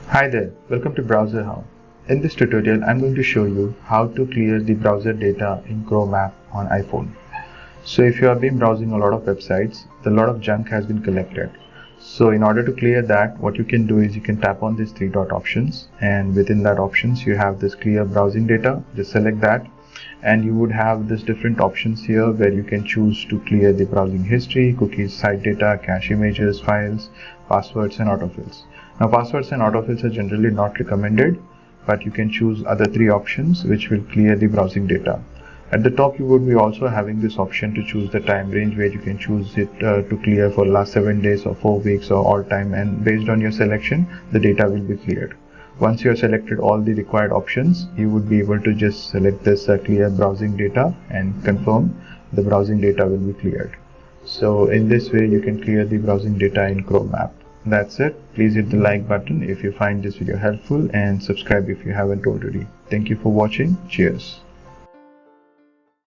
Hi there, welcome to BrowserHow. In this tutorial, I'm going to show you how to clear the browser data in Chrome app on iPhone. So if you have been browsing a lot of websites, a lot of junk has been collected. So in order to clear that, what you can do is you can tap on these three dot options, and within that options you have this clear browsing data. Just select that and you would have this different options here where you can choose to clear the browsing history, cookies, site data, cache images, files, passwords and autofills. Now passwords and autofills are generally not recommended, but you can choose other three options which will clear the browsing data. At the top you would be also having this option to choose the time range where you can choose it to clear for last 7 days or 4 weeks or all time, and based on your selection the data will be cleared. Once you have selected all the required options, you would be able to just select this clear browsing data and confirm the browsing data will be cleared. So in this way you can clear the browsing data in Chrome app. That's it. Please hit the like button if you find this video helpful and subscribe if you haven't already. Thank you for watching. Cheers.